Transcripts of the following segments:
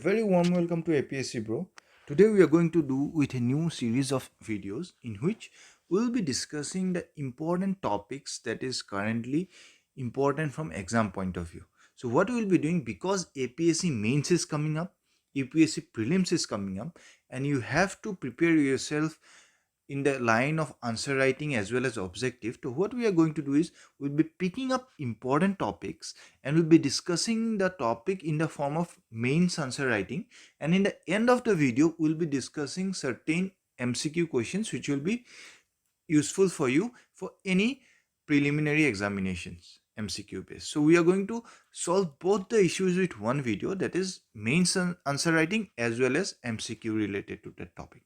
very warm welcome to APSC, bro. Today we are going to do with a new series of videos in which we'll be discussing the important topics that is currently important from exam point of view. So what we'll be doing, because APSC mains is coming up, UPSC prelims is coming up, and you have to prepare yourself in the line of answer writing as well as objective. So what we are going to do is we'll be picking up important topics and we'll be discussing the topic in the form of mains answer writing, and in the end of the video we'll be discussing certain MCQ questions which will be useful for you for any preliminary examinations MCQ based. So we are going to solve both the issues with one video, that is mains answer writing as well as MCQ related to that topic.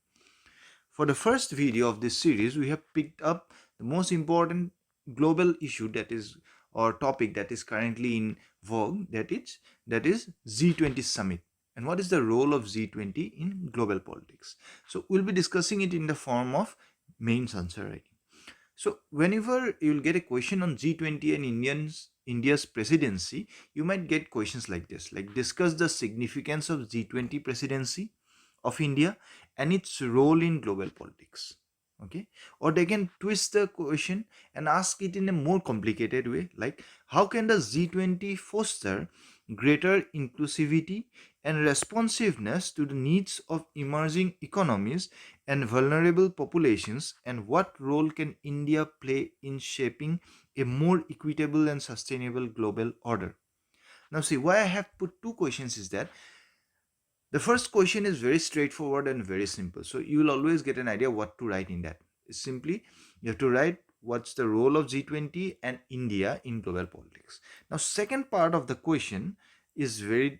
For the first video of this series, we have picked up the most important global issue that is, or topic that is currently in vogue, that is G20 summit, and what is the role of G20 in global politics. So we'll be discussing it in the form of mains answer writing. So whenever you will get a question on G20 and India's presidency, you might get questions like this, like discuss the significance of G20 presidency of India and its role in global politics. Okay, or they can twist the question and ask it in a more complicated way, like how can the G20 foster greater inclusivity and responsiveness to the needs of emerging economies and vulnerable populations, and what role can India play in shaping a more equitable and sustainable global order. Now see, why I have put two questions is that the first question is very straightforward and very simple. So you will always get an idea what to write in that. It's simply you have to write what's the role of G20 and India in global politics. Now second part of the question is it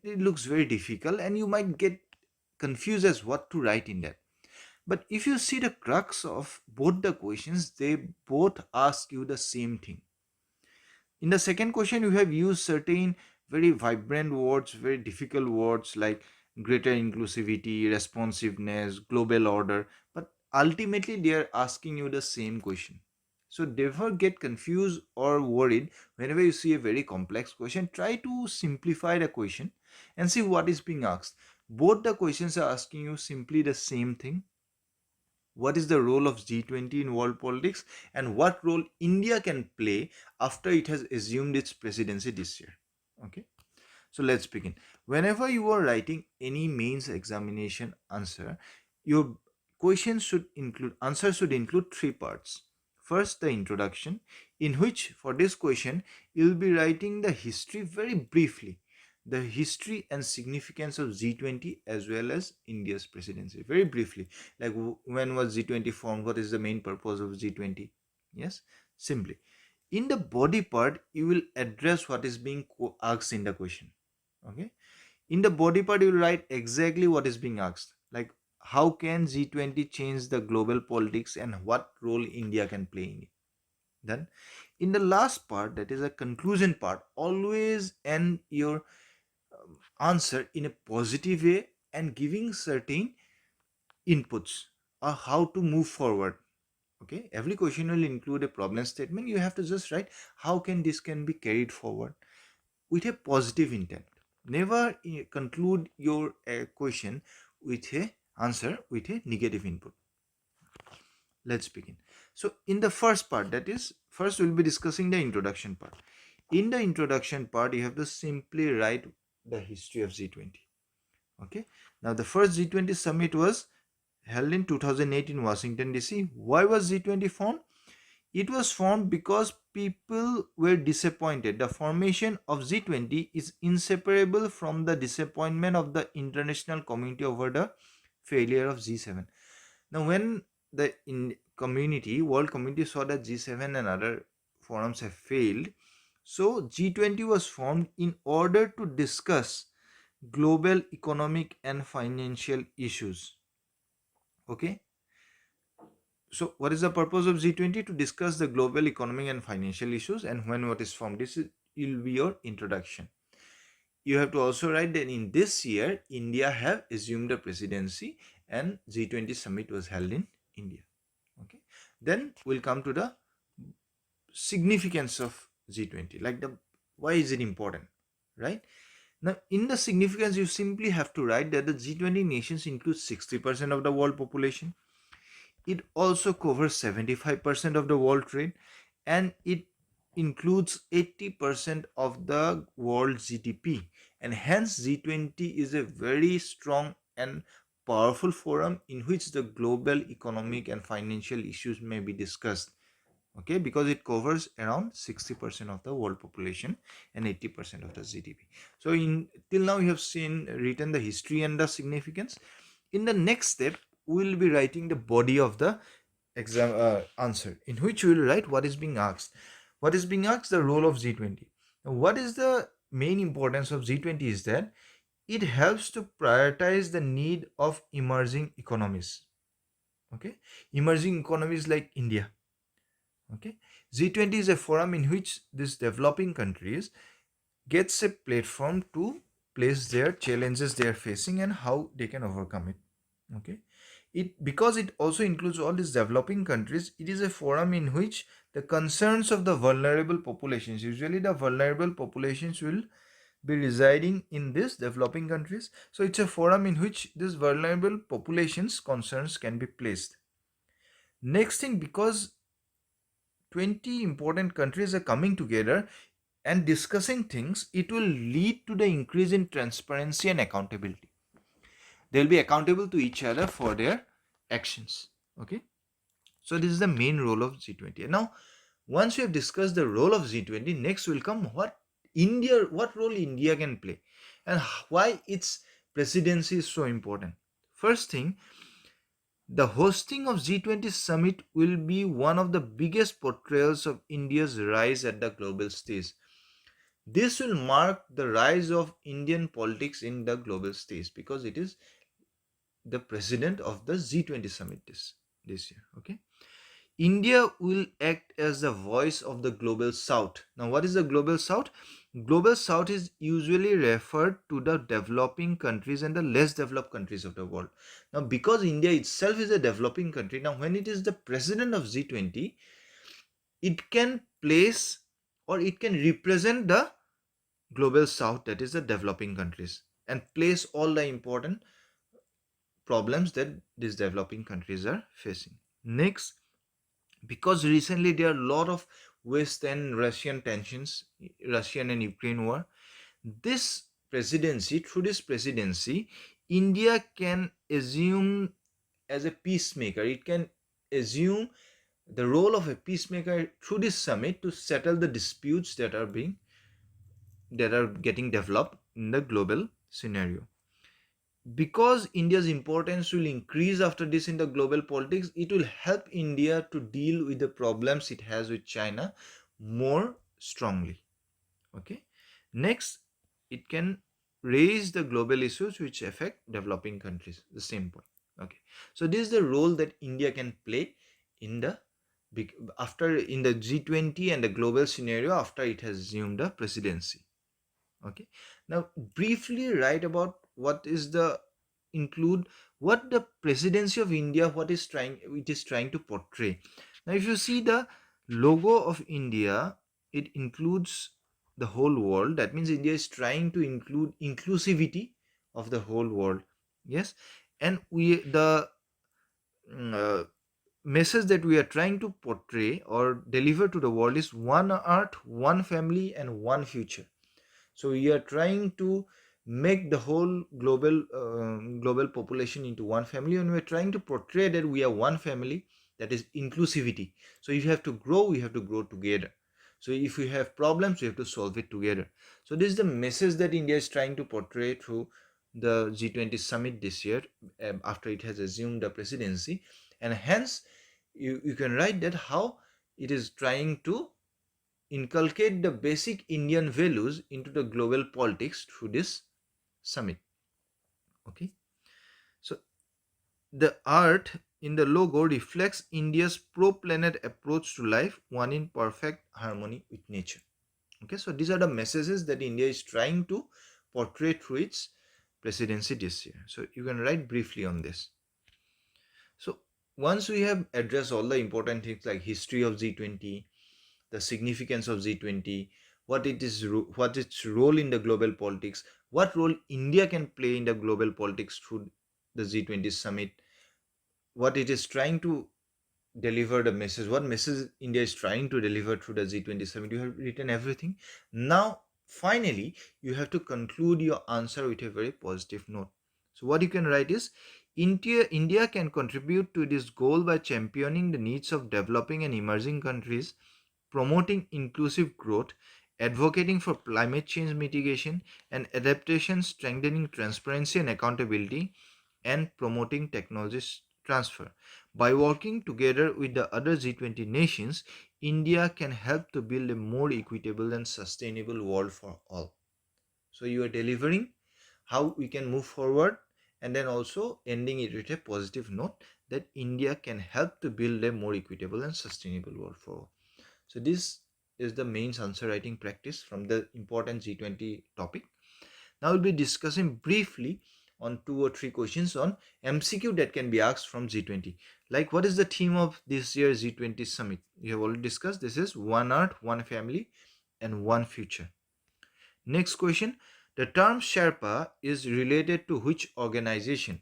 looks very difficult and you might get confused as what to write in that. But if you see the crux of both the questions, they both ask you the same thing. In the second question, you have used certain very vibrant words, very difficult words like greater inclusivity, responsiveness, global order, but ultimately they are asking you the same question. So never get confused or worried whenever you see a very complex question. Try to simplify the question and see what is being asked. Both the questions are asking you simply the same thing. What is the role of G20 in world politics and what role India can play after it has assumed its presidency this year. Okay, so let's begin. Whenever you are writing any mains examination answer, your answer should include three parts. First, the introduction, in which for this question you will be writing the history very briefly, the history and significance of G20 as well as India's presidency very briefly, like when was G20 formed, what is the main purpose of G20. Yes, simply. In the body part you will address what is being asked in the question. Okay, in the body part you will write exactly what is being asked, like how can G20 change the global politics and what role India can play in it. Then in the last part, that is a conclusion part, always end your answer in a positive way and giving certain inputs or how to move forward. Okay, every question will include a problem statement. You have to just write how can this can be carried forward with a positive intent. Never conclude your question with a answer with a negative input. Let's begin. So in the first part, that is, first we'll be discussing the introduction part. In the introduction part, you have to simply write the history of G20. Okay, now the first G20 summit was held in 2008 in Washington DC. Why was G20 formed? It was formed because people were disappointed. The formation of G20 is inseparable from the disappointment of the international community over the failure of G7. Now, when the world community saw that G7 and other forums have failed, so G20 was formed in order to discuss global economic and financial issues. Okay, so what is the purpose of G20? To discuss the global economic and financial issues. And when what is formed, this will be your introduction. You have to also write that in this year India have assumed the presidency and G20 summit was held in India. Okay, then we'll come to the significance of G20, like the why is it important, right? Now, in the significance, you simply have to write that the G20 nations include 60% of the world population. It also covers 75% of the world trade, and it includes 80% of the world GDP. And hence, G20 is a very strong and powerful forum in which the global economic and financial issues may be discussed. Okay, because it covers around 60% of the world population and 80% of the GDP. So in till now you have seen written the history and the significance. In the next step, we will be writing the body of the exam answer, in which we will write what is being asked. What is being asked? The role of G20. Now, what is the main importance of G20 is that it helps to prioritize the need of emerging economies. Okay, emerging economies like India. Okay, G20 is a forum in which these developing countries gets a platform to place their challenges they are facing and how they can overcome it. Okay, it because it also includes all these developing countries, it is a forum in which the concerns of the vulnerable populations, usually the vulnerable populations will be residing in these developing countries, so it's a forum in which these vulnerable populations concerns can be placed. Next thing, because 20 important countries are coming together and discussing things, it will lead to the increase in transparency and accountability. They'll be accountable to each other for their actions. Okay, so this is the main role of G20. And now, once we have discussed the role of G20, next will come what role India can play and why its presidency is so important. First thing, the hosting of G20 summit will be one of the biggest portrayals of India's rise at the global stage. This will mark the rise of Indian politics in the global stage because it is the president of the G20 summit this year. Okay, India will act as the voice of the global south. Now, what is the global south? Global south is usually referred to the developing countries and the less developed countries of the world. Now, because India itself is a developing country, now when it is the president of G20, it can place or it can represent the global south, that is the developing countries, and place all the important problems that these developing countries are facing. Next, because recently there are a lot of West and Russian tensions, Russian and Ukraine war, through this presidency, India can assume as a peacemaker. It can assume the role of a peacemaker through this summit to settle the disputes that are getting developed in the global scenario. Because India's importance will increase after this in the global politics, it will help India to deal with the problems it has with China more strongly. Okay. Next, it can raise the global issues which affect developing countries. The same point. Okay. So this is the role that India can play in the after in the G20 and the global scenario after it has assumed the presidency. Okay, now briefly write about what is the include what the presidency of India, it is trying to portray. Now if you see the logo of India, it includes the whole world. That means India is trying to include inclusivity of the whole world. Yes, and the uh, message that we are trying to portray or deliver to the world is one earth, one family, and one future. So we are trying to make the whole global population into one family, and we are trying to portray that we are one family, that is inclusivity. So if you have to grow, we have to grow together. So if we have problems, we have to solve it together. So this is the message that India is trying to portray through the G20 summit this year, after it has assumed the presidency. And hence you can write that how it is trying to inculcate the basic Indian values into the global politics through this summit. Okay, so the art in the logo reflects India's pro-planet approach to life, one in perfect harmony with nature. Okay, so these are the messages that India is trying to portray through its presidency this year. So you can write briefly on this. So once we have addressed all the important things like history of G20, the significance of G20, what its role in the global politics, what role India can play in the global politics through the G20 summit, what it is trying to deliver, the message, what message India is trying to deliver through the G20 summit. You have written everything. Now, finally, you have to conclude your answer with a very positive note. So, what you can write is India can contribute to this goal by championing the needs of developing and emerging countries, promoting inclusive growth, advocating for climate change mitigation and adaptation, strengthening transparency and accountability, and promoting technology transfer. By working together with the other G20 nations, India can help to build a more equitable and sustainable world for all. So you are delivering how we can move forward, and then also ending it with a positive note that India can help to build a more equitable and sustainable world for all. So this is the main answer writing practice from the important G20 topic. Now we'll be discussing briefly on 2 or 3 questions on MCQ that can be asked from G20. Like, what is the theme of this year's G20 summit? We have already discussed. This is one earth, one family, and one future. Next question. The term Sherpa is related to which organization?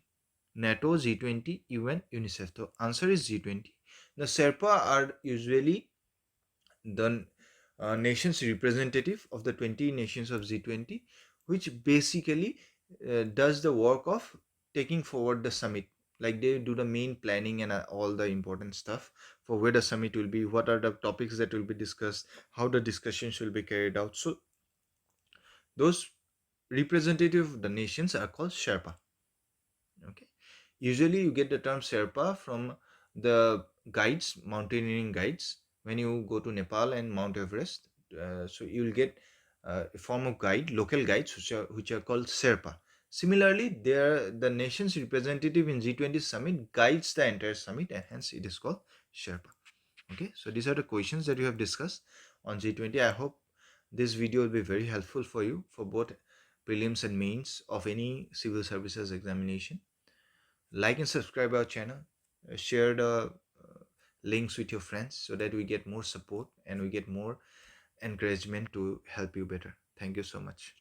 NATO, G20, UN, UNICEF. The answer is G20. The Sherpa are usually the nations representative of the 20 nations of G20, which basically does the work of taking forward the summit. Like, they do the main planning and all the important stuff for where the summit will be, what are the topics that will be discussed, how the discussions will be carried out. So those representative of the nations are called Sherpa. Okay, usually you get the term Sherpa from the guides, mountaineering guides. When you go to Nepal and Mount Everest, so you will get a form of guide, local guides, which are called Sherpa. Similarly, the nation's representative in G20 summit guides the entire summit, and hence it is called Sherpa. Okay, so these are the questions that you have discussed on G20. I hope this video will be very helpful for you for both prelims and mains of any civil services examination. Like and subscribe our channel. Share the links with your friends so that we get more support and we get more encouragement to help you better. Thank you so much.